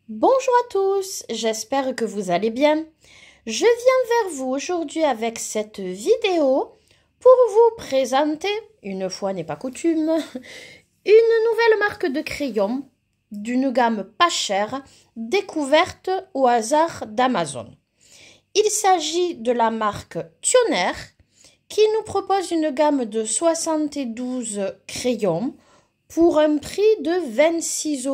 Bonjour à tous, j'espère que vous allez bien. Je viens vers vous aujourd'hui avec cette vidéo pour vous présenter, une fois n'est pas coutume, une nouvelle marque de crayons d'une gamme pas chère, découverte au hasard d'Amazon. Il s'agit de la marque Tionner qui nous propose une gamme de 72 crayons pour un prix de 26,90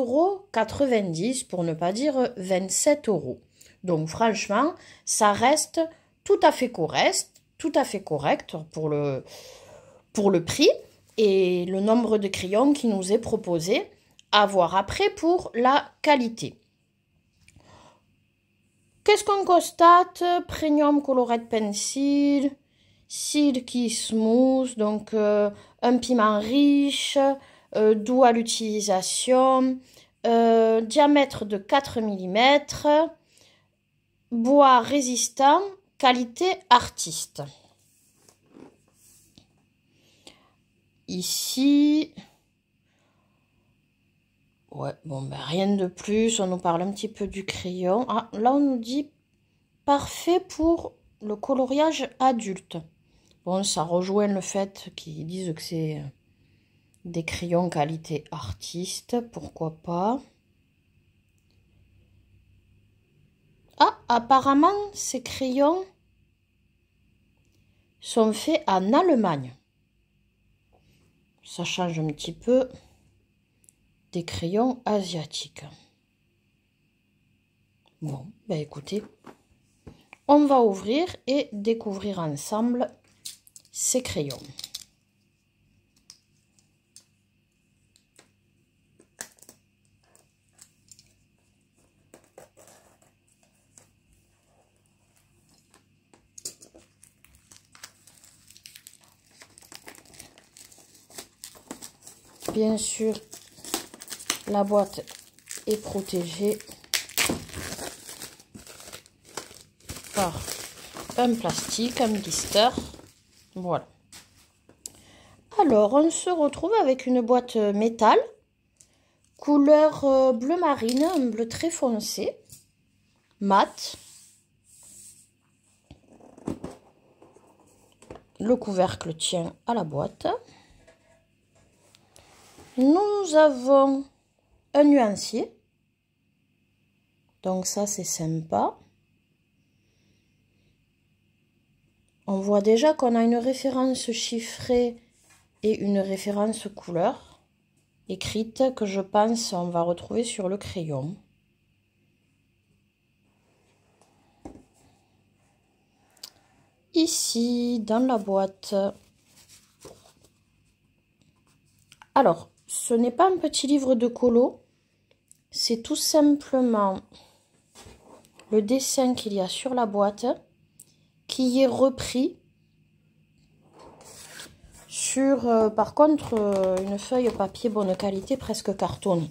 € pour ne pas dire 27 euros. Donc franchement, ça reste tout à fait correct pour le prix et le nombre de crayons qui nous est proposé, à voir après pour la qualité. Qu'est-ce qu'on constate? Premium Colored Pencil, Silky Smooth, donc un piment riche, doux à l'utilisation, diamètre de 4 mm, bois résistant, qualité artiste. Ici, ouais, bon, ben rien de plus, on nous parle un petit peu du crayon. Ah, là on nous dit parfait pour le coloriage adulte. Bon, ça rejoint le fait qu'ils disent que c'est des crayons qualité artiste, pourquoi pas. Ah, apparemment, ces crayons sont faits en Allemagne. Ça change un petit peu des crayons asiatiques. Bon, ben écoutez, on va ouvrir et découvrir ensemble ces crayons. Bien sûr, la boîte est protégée par un plastique, un blister. Voilà. Alors, on se retrouve avec une boîte métal, couleur bleu marine, un bleu très foncé, mat. Le couvercle tient à la boîte. Nous avons un nuancier. Donc ça, c'est sympa. On voit déjà qu'on a une référence chiffrée et une référence couleur écrite que je pense on va retrouver sur le crayon. Ici, dans la boîte. Alors, ce n'est pas un petit livre de colo, c'est tout simplement le dessin qu'il y a sur la boîte qui est repris sur, par contre, une feuille papier bonne qualité, presque cartonné.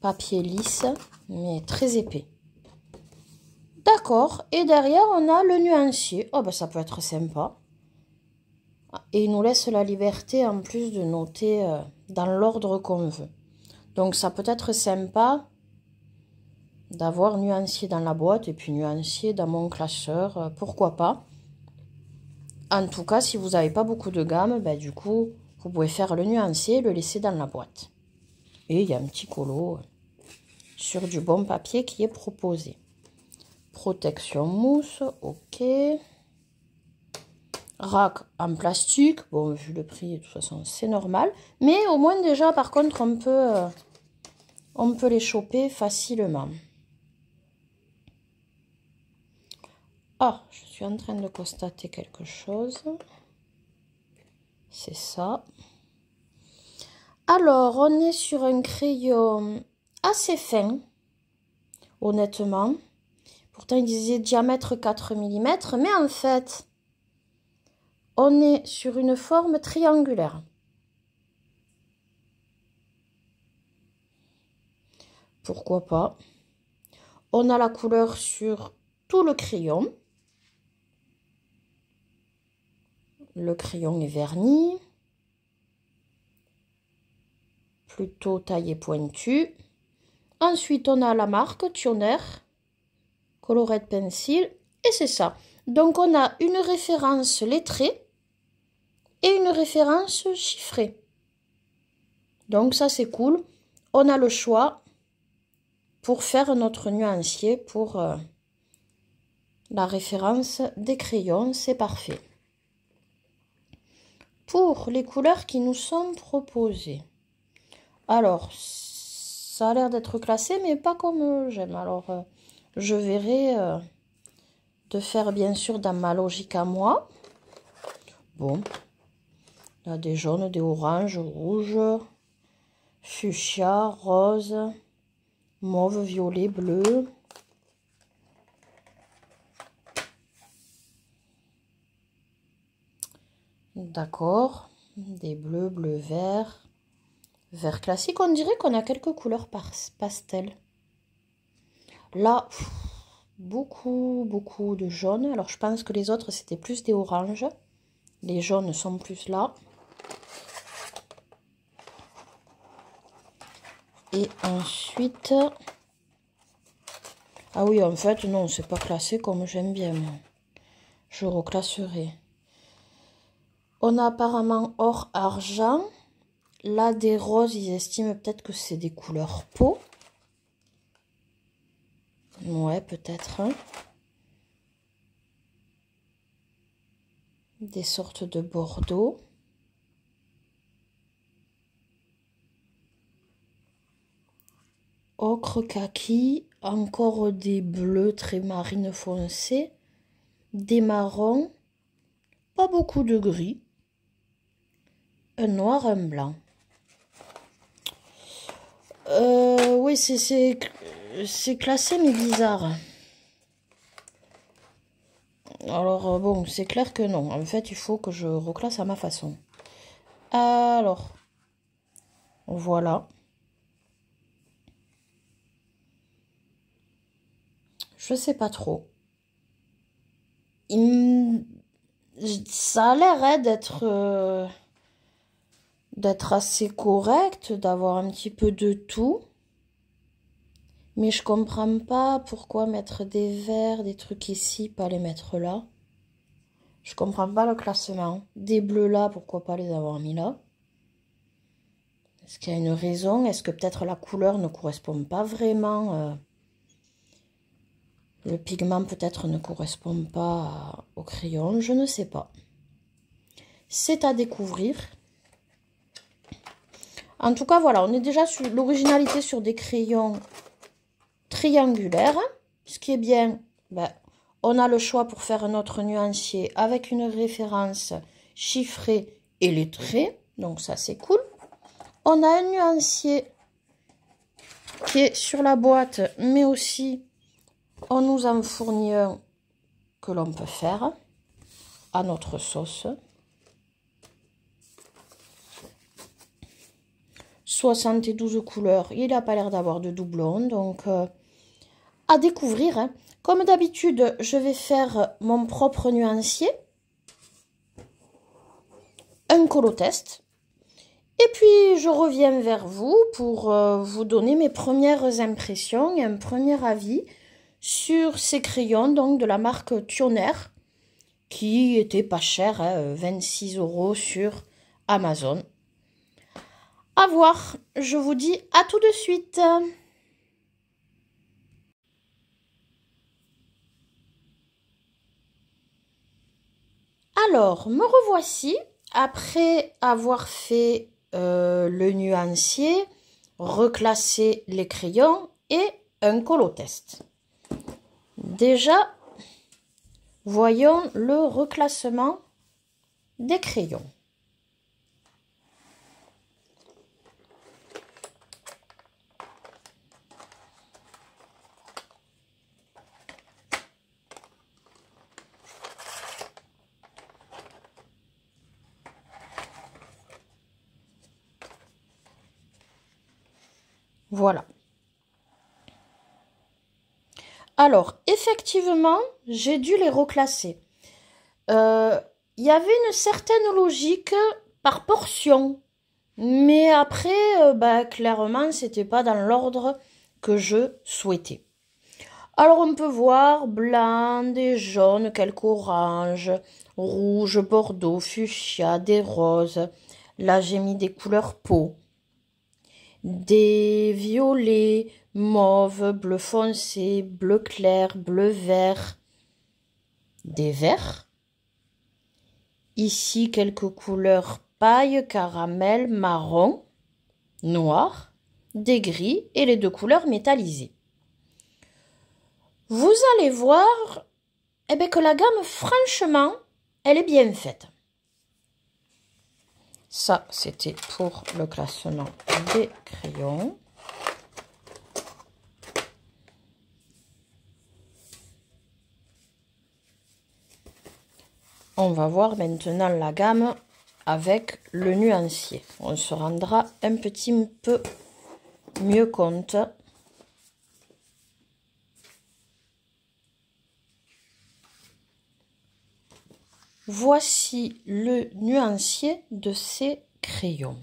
Papier lisse, mais très épais. D'accord, et derrière, on a le nuancier. Oh, ben ça peut être sympa. Et il nous laisse la liberté, en plus, de noter dans l'ordre qu'on veut. Donc, ça peut être sympa d'avoir nuancier dans la boîte et puis nuancier dans mon classeur, pourquoi pas. En tout cas, si vous n'avez pas beaucoup de gamme, ben, du coup, vous pouvez faire le nuancier et le laisser dans la boîte. Et il y a un petit colo sur du bon papier qui est proposé. Protection mousse, ok. Rack en plastique, bon, vu le prix, de toute façon, c'est normal. Mais au moins, déjà, par contre, on peut les choper facilement. Ah, je suis en train de constater quelque chose. C'est ça. Alors, on est sur un crayon assez fin, honnêtement. Pourtant, il disait diamètre 4 mm, mais en fait, on est sur une forme triangulaire. Pourquoi pas? On a la couleur sur tout le crayon. Le crayon est verni. Plutôt taillé pointu. Ensuite, on a la marque Thioner, Colored Pencil, et c'est ça. Donc, on a une référence lettrée et une référence chiffrée. Donc, ça, c'est cool. On a le choix pour faire notre nuancier pour la référence des crayons. C'est parfait. Pour les couleurs qui nous sont proposées. Alors, ça a l'air d'être classé, mais pas comme j'aime. Alors, je verrai de faire bien sûr dans ma logique à moi. Bon, il y a des jaunes, des oranges, rouges, fuchsia, rose, mauve, violet, bleu. D'accord, des bleus, bleu, vert, vert classique. On dirait qu'on a quelques couleurs pastel. Là, beaucoup de jaune. Alors, je pense que les autres, c'était plus des oranges. Les jaunes sont plus là. Et ensuite... Ah oui, en fait, non, c'est pas classé comme j'aime bien, moi. Je reclasserai. On a apparemment or, argent. Là, des roses, ils estiment peut-être que c'est des couleurs peau. Ouais, peut-être. Hein. Des sortes de bordeaux. Ocre, kaki. Encore des bleus très marine foncé. Des marrons. Pas beaucoup de gris. Un noir, un blanc. Oui, c'est classé mais bizarre. Alors, bon, c'est clair que non. En fait, il faut que je reclasse à ma façon. Alors, voilà. Je sais pas trop. Ça a l'air hein, d'être assez correct, d'avoir un petit peu de tout. Mais je comprends pas pourquoi mettre des verts, des trucs ici, pas les mettre là. Je comprends pas le classement. Des bleus là, pourquoi pas les avoir mis là? Est-ce qu'il y a une raison? Est-ce que peut-être la couleur ne correspond pas vraiment le pigment peut-être ne correspond pas au crayon? Je ne sais pas. C'est à découvrir. En tout cas, voilà, on est déjà sur l'originalité sur des crayons triangulaires. Ce qui est bien, ben, on a le choix pour faire notre nuancier avec une référence chiffrée et lettrée. Donc ça, c'est cool. On a un nuancier qui est sur la boîte, mais aussi on nous en fournit un que l'on peut faire à notre sauce. 72 couleurs, il n'a pas l'air d'avoir de doublons, donc à découvrir. Hein. Comme d'habitude, je vais faire mon propre nuancier, un colotest, et puis je reviens vers vous pour vous donner mes premières impressions et un premier avis sur ces crayons donc de la marque Thioner, qui était pas cher, hein, 26 € sur Amazon. À voir, je vous dis à tout de suite. Alors, me revoici après avoir fait le nuancier, reclassé les crayons et un colotest. Déjà, voyons le reclassement des crayons. Voilà. Alors, effectivement, j'ai dû les reclasser. Il y avait une certaine logique par portion. Mais après, bah, clairement, c'était pas dans l'ordre que je souhaitais. Alors on peut voir blanc, des jaunes, quelques oranges, rouge, bordeaux, fuchsia, des roses. Là j'ai mis des couleurs peau, des violets, mauve, bleu foncé, bleu clair, bleu vert, des verts. Ici quelques couleurs paille, caramel, marron, noir, des gris et les deux couleurs métallisées. Vous allez voir que la gamme, franchement, elle est bien faite. Ça, c'était pour le classement des crayons. On va voir maintenant la gamme avec le nuancier. On se rendra un petit peu mieux compte. Voici le nuancier de ces crayons.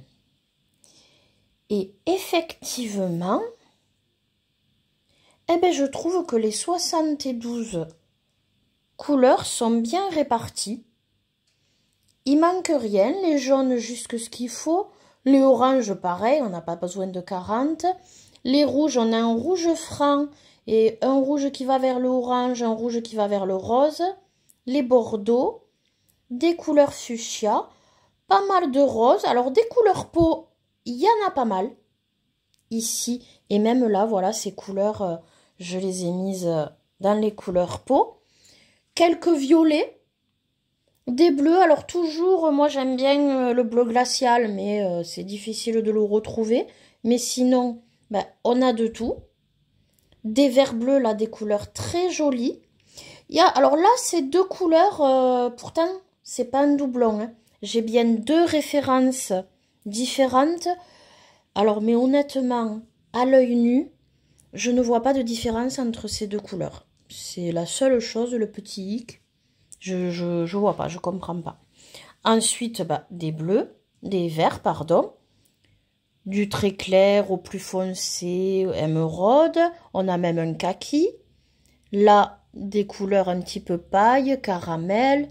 Et effectivement, je trouve que les 72 couleurs sont bien réparties. Il manque rien, les jaunes jusque ce qu'il faut, les oranges pareil, on n'a pas besoin de 40. Les rouges, on a un rouge franc et un rouge qui va vers le orange, un rouge qui va vers le rose. Les bordeaux, des couleurs fuchsia, pas mal de roses. Alors des couleurs peau, il y en a pas mal ici et même là, voilà, ces couleurs, je les ai mises dans les couleurs peau. Quelques violets, des bleus. Alors toujours, moi j'aime bien le bleu glacial, mais c'est difficile de le retrouver. Mais sinon, on a de tout. Des verts bleus, là, des couleurs très jolies. Alors là, ces deux couleurs, pourtant, c'est pas un doublon. Hein. J'ai bien deux références différentes. Alors, mais honnêtement, à l'œil nu, je ne vois pas de différence entre ces deux couleurs. C'est la seule chose, le petit hic. Je vois pas, je comprends pas. Ensuite, des bleus, des verts, pardon. Du très clair au plus foncé, émeraude. On a même un kaki. Là, des couleurs un petit peu paille, caramel.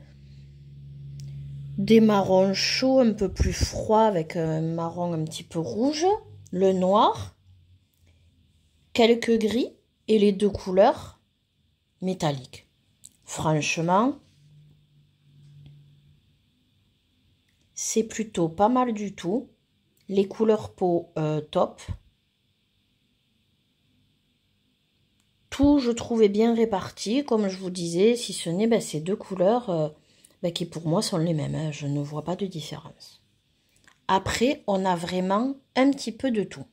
Des marrons chauds, un peu plus froids, avec un marron un petit peu rouge. Le noir. Quelques gris. Et les deux couleurs métalliques. Franchement, c'est plutôt pas mal du tout. Les couleurs peau, top. Tout, je trouvais bien réparti, comme je vous disais, si ce n'est ces deux couleurs qui pour moi sont les mêmes. Hein, je ne vois pas de différence. Après, on a vraiment un petit peu de tout.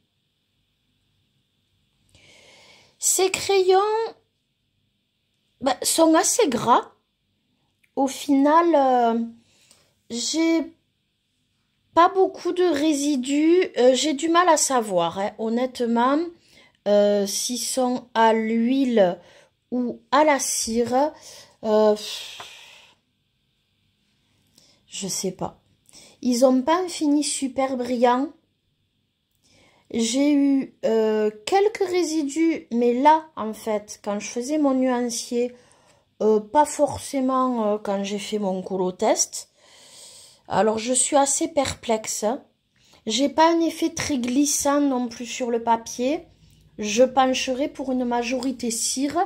Ces crayons sont assez gras. Au final, j'ai pas beaucoup de résidus. J'ai du mal à savoir, hein, honnêtement, s'ils sont à l'huile ou à la cire. Je sais pas. Ils ont pas un fini super brillant. J'ai eu quelques résidus, mais là, en fait, quand je faisais mon nuancier, pas forcément quand j'ai fait mon colotest. Alors, je suis assez perplexe. J'ai pas un effet très glissant non plus sur le papier. Je pencherai pour une majorité cire.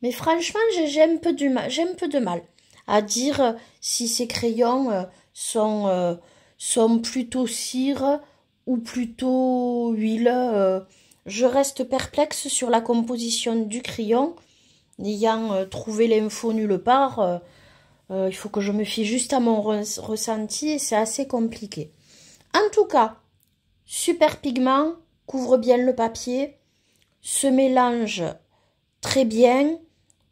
Mais franchement, j'ai un peu de mal à dire si ces crayons sont plutôt cire ou plutôt huile. Je reste perplexe sur la composition du crayon. N'ayant trouvé l'info nulle part, il faut que je me fie juste à mon ressenti et c'est assez compliqué. En tout cas, super pigment, couvre bien le papier, se mélange très bien.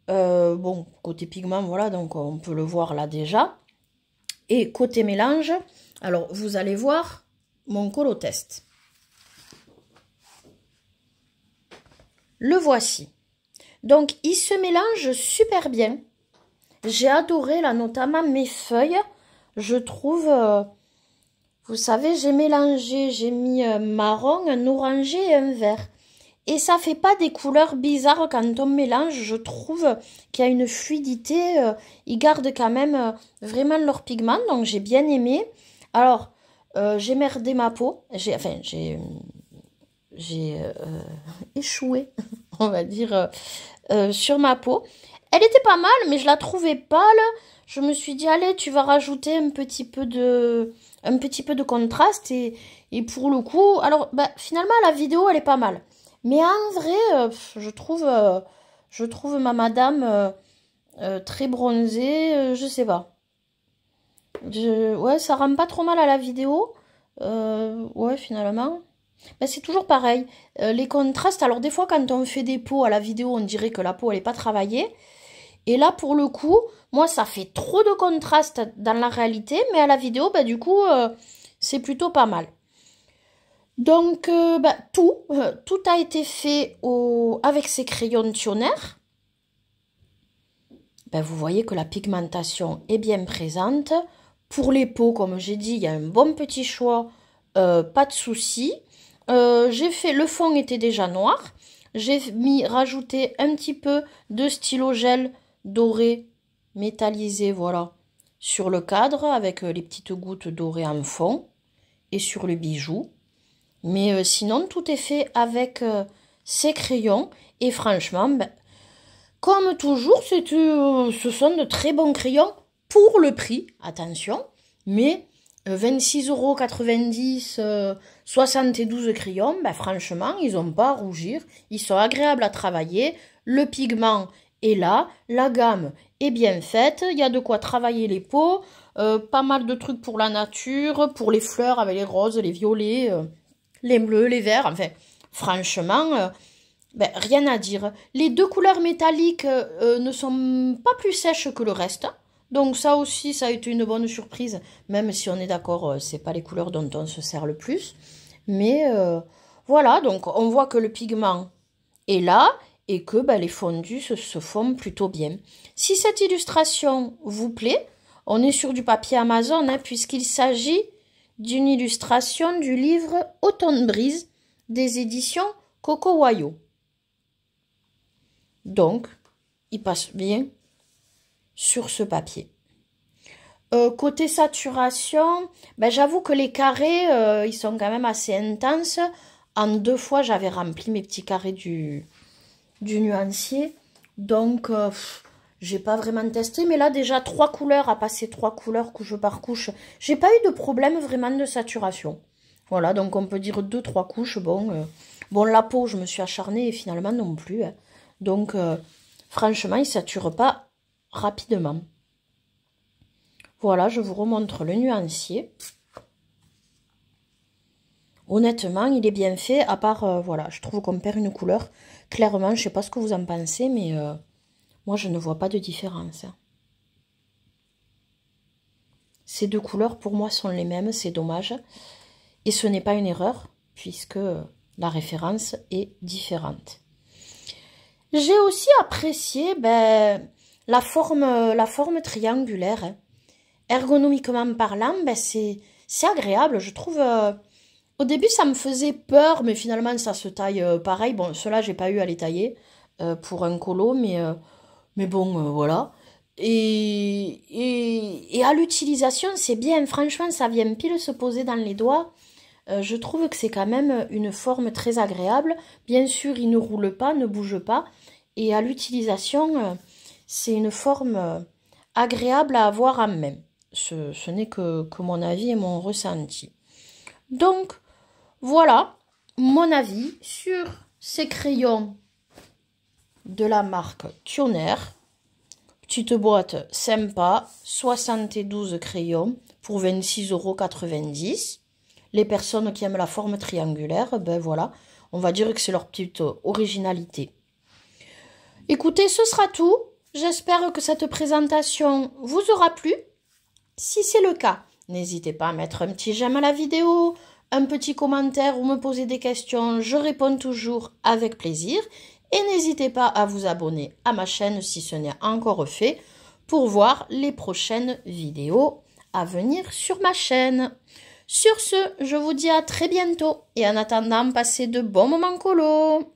Bon, côté pigment, voilà, donc on peut le voir là déjà. Et côté mélange, alors vous allez voir mon colotest. Le voici. Donc, il se mélange super bien. J'ai adoré, là, notamment mes feuilles. Je trouve, vous savez, j'ai mélangé, j'ai mis un marron, un orangé et un vert. Et ça fait pas des couleurs bizarres quand on mélange. Je trouve qu'il y a une fluidité. Ils gardent quand même vraiment leur pigment. Donc j'ai bien aimé. Alors, j'ai merdé ma peau. J'ai échoué, on va dire, sur ma peau. Elle était pas mal, mais je la trouvais pâle. Je me suis dit, allez, tu vas rajouter un petit peu de contraste. Et pour le coup, alors, bah, finalement, la vidéo, elle est pas mal. Mais en vrai, je trouve ma madame très bronzée, je sais pas. Ouais, ça rend pas trop mal à la vidéo. Ouais, finalement. Ben, c'est toujours pareil. Les contrastes, alors des fois, quand on fait des peaux à la vidéo, on dirait que la peau, elle n'est pas travaillée. Et là, pour le coup, moi, ça fait trop de contraste dans la réalité. Mais à la vidéo, ben, du coup, c'est plutôt pas mal. Donc, tout a été fait avec ces crayons tionnaires. Ben, vous voyez que la pigmentation est bien présente. Pour les peaux, comme j'ai dit, il y a un bon petit choix, pas de souci. J'ai fait, le fond était déjà noir. J'ai rajouté un petit peu de stylo gel doré métallisé, voilà, sur le cadre avec les petites gouttes dorées en fond et sur le bijou. Mais sinon, tout est fait avec ces crayons. Et franchement, ben, comme toujours, ce sont de très bons crayons pour le prix, attention. Mais 26,90 €, 72 crayons, ben franchement, ils n'ont pas à rougir. Ils sont agréables à travailler. Le pigment est là. La gamme est bien faite. Il y a de quoi travailler les peaux. Pas mal de trucs pour la nature, pour les fleurs avec les roses, les violets, les bleus, les verts. Enfin, franchement, ben, rien à dire. Les deux couleurs métalliques ne sont pas plus sèches que le reste. Donc ça aussi, ça a été une bonne surprise, même si on est d'accord, c'est pas les couleurs dont on se sert le plus. Mais voilà, donc on voit que le pigment est là et que ben, les fondus se font plutôt bien. Si cette illustration vous plaît, on est sur du papier Amazon, hein, puisqu'il s'agit d'une illustration du livre Automne Brise des éditions Coco Wayo. Donc, il passe bien sur ce papier. Côté saturation, ben, j'avoue que les carrés, ils sont quand même assez intenses. En 2 fois, j'avais rempli mes petits carrés du nuancier. Donc, j'ai pas vraiment testé. Mais là, déjà, 3 couleurs, à passer 3 couleurs couche par couche. J'ai pas eu de problème vraiment de saturation. Voilà, donc on peut dire 2-3 couches. Bon, la peau, je me suis acharnée et finalement non plus. Hein. Donc, franchement, il ne sature pas rapidement. Voilà, je vous remontre le nuancier. Honnêtement, il est bien fait, à part, voilà, je trouve qu'on perd une couleur. Clairement, je ne sais pas ce que vous en pensez, mais moi, je ne vois pas de différence. Ces deux couleurs, pour moi, sont les mêmes, c'est dommage. Et ce n'est pas une erreur, puisque la référence est différente. J'ai aussi apprécié ben, la forme triangulaire. Hein. Ergonomiquement parlant, ben, c'est agréable. Je trouve... au début, ça me faisait peur, mais finalement, ça se taille pareil. Bon, ceux-là, j'ai pas eu à les tailler pour un colo, mais bon, voilà. Et à l'utilisation, c'est bien. Franchement, ça vient pile se poser dans les doigts. Je trouve que c'est quand même une forme très agréable. Bien sûr, il ne roule pas, ne bouge pas. Et à l'utilisation, c'est une forme agréable à avoir en main. Ce n'est que mon avis et mon ressenti. Donc, voilà mon avis sur ces crayons de la marque Thionner. Petite boîte sympa, 72 crayons pour 26,90 €. Les personnes qui aiment la forme triangulaire, ben voilà, on va dire que c'est leur petite originalité. Écoutez, ce sera tout. J'espère que cette présentation vous aura plu. Si c'est le cas, n'hésitez pas à mettre un petit j'aime à la vidéo, un petit commentaire ou me poser des questions. Je réponds toujours avec plaisir. Et n'hésitez pas à vous abonner à ma chaîne si ce n'est encore fait pour voir les prochaines vidéos à venir sur ma chaîne. Sur ce, je vous dis à très bientôt et en attendant, passez de bons moments colo.